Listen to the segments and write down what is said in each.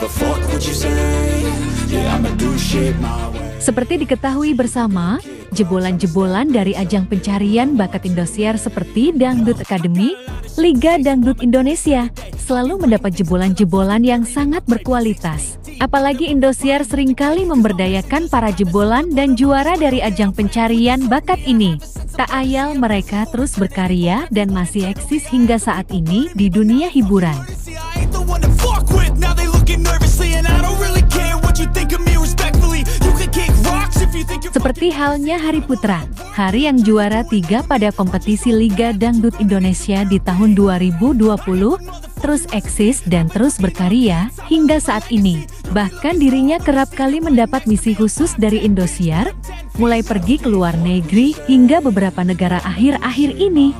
give a fuck what you say. Yeah, I'ma do shit my way. Seperti diketahui bersama, jebolan-jebolan dari ajang pencarian bakat Indosiar seperti Dangdut Academy, Liga Dangdut Indonesia, selalu mendapat jebolan-jebolan yang sangat berkualitas. Apalagi Indosiar seringkali memberdayakan para jebolan dan juara dari ajang pencarian bakat ini. Tak ayal mereka terus berkarya dan masih eksis hingga saat ini di dunia hiburan. Seperti halnya Hari Putra, Hari yang juara 3 pada kompetisi Liga Dangdut Indonesia di tahun 2020, terus eksis dan terus berkarya hingga saat ini. Bahkan dirinya kerap kali mendapat misi khusus dari Indosiar, mulai pergi ke luar negeri hingga beberapa negara akhir-akhir ini.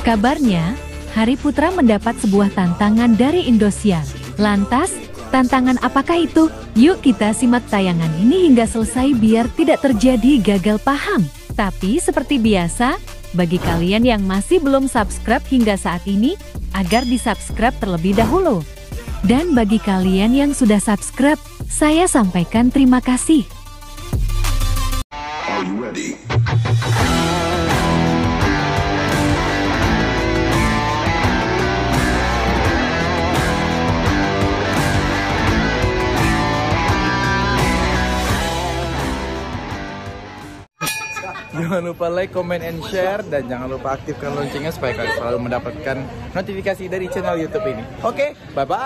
Kabarnya, Hari Putra mendapat sebuah tantangan dari Indosiar. Lantas, tantangan apakah itu? Yuk kita simak tayangan ini hingga selesai biar tidak terjadi gagal paham. Tapi seperti biasa, bagi kalian yang masih belum subscribe hingga saat ini, agar di-subscribe terlebih dahulu. Dan bagi kalian yang sudah subscribe, saya sampaikan terima kasih. Are you ready? Jangan lupa like, comment, and share, dan jangan lupa aktifkan loncengnya supaya kalian selalu mendapatkan notifikasi dari channel YouTube ini. Oke, bye-bye.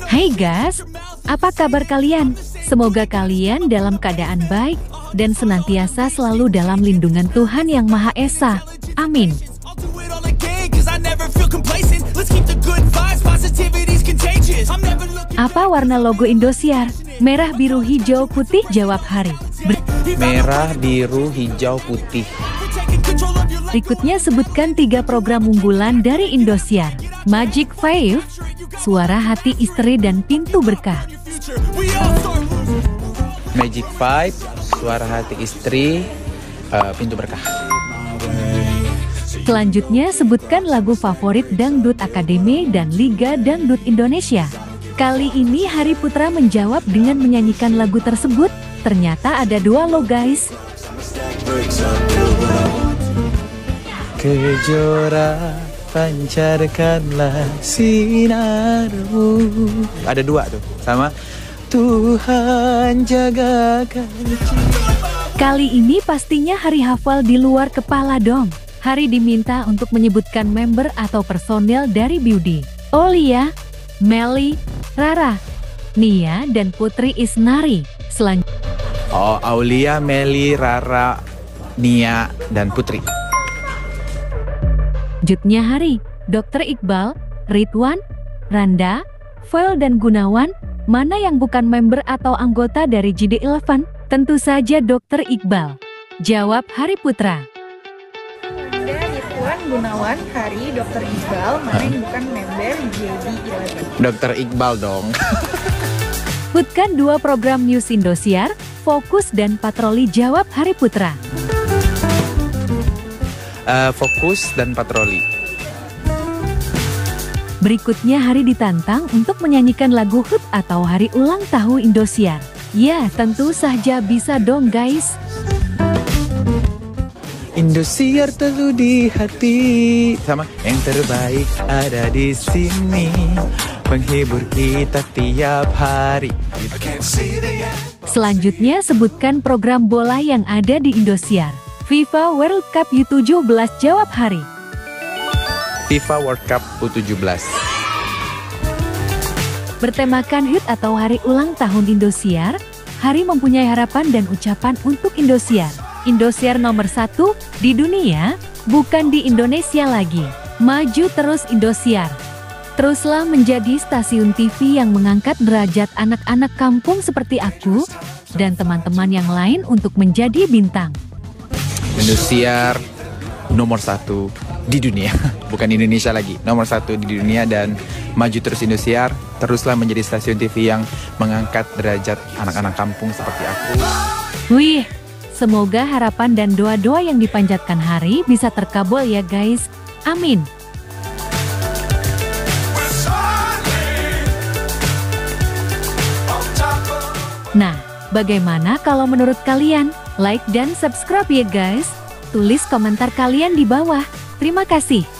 Hai guys, apa kabar kalian? Semoga kalian dalam keadaan baik dan senantiasa selalu dalam lindungan Tuhan Yang Maha Esa. Amin. Apa warna logo Indosiar? Merah, biru, hijau, putih? Jawab Hari. Merah, biru, hijau, putih. Berikutnya sebutkan 3 program unggulan dari Indosiar. Magic 5, Suara Hati Istri, dan Pintu Berkah. Magic 5, Suara Hati Istri, Pintu Berkah. Selanjutnya sebutkan lagu favorit Dangdut Academy dan Liga Dangdut Indonesia. Kali ini Hari Putra menjawab dengan menyanyikan lagu tersebut. Ternyata ada 2 loh guys. Kejora pancarkanlah sinarmu. Ada 2 tuh, sama Tuhan jagakan. Kali ini pastinya Hari hafal di luar kepala dong. Hari diminta untuk menyebutkan member atau personel dari Beauty, Aulia, Melly, Rara, Nia, dan Putri Isnari. Oh, Aulia, Melly, Rara, Nia, dan Putri. Selanjutnya Hari, Dr. Iqbal, Ridwan, Randa, Foil, dan Gunawan. Mana yang bukan member atau anggota dari JD11? Tentu saja Dr. Iqbal. Jawab Hari Putra. Randa, Ridwan, Gunawan, Hari, Dr. Iqbal. Mana yang bukan member JD11? Dr. Iqbal dong. Sebutkan 2 program news Indosiar, Fokus dan Patroli. Jawab Hari Putra. Fokus dan Patroli. Berikutnya Hari ditantang untuk menyanyikan lagu HUT atau Hari Ulang Tahun Indosiar. Ya, tentu saja bisa dong guys. Indosiar terlalu di hati, sama yang terbaik ada di sini, menghibur kita tiap hari. Selanjutnya sebutkan program bola yang ada di Indosiar. FIFA World Cup U17. Jawab Hari. FIFA World Cup U17. Bertemakan HUT atau Hari Ulang Tahun Indosiar, Hari mempunyai harapan dan ucapan untuk Indosiar. Indosiar nomor 1 di dunia, bukan di Indonesia lagi. Maju terus Indosiar. Teruslah menjadi stasiun TV yang mengangkat derajat anak-anak kampung seperti aku dan teman-teman yang lain untuk menjadi bintang. Indosiar nomor 1 di dunia, bukan Indonesia lagi, nomor 1 di dunia, dan maju terus Indosiar, teruslah menjadi stasiun TV yang mengangkat derajat anak-anak kampung seperti aku. Wih, semoga harapan dan doa-doa yang dipanjatkan Hari bisa terkabul ya guys, amin. Nah, bagaimana kalau menurut kalian? Like dan subscribe ya guys. Tulis komentar kalian di bawah. Terima kasih.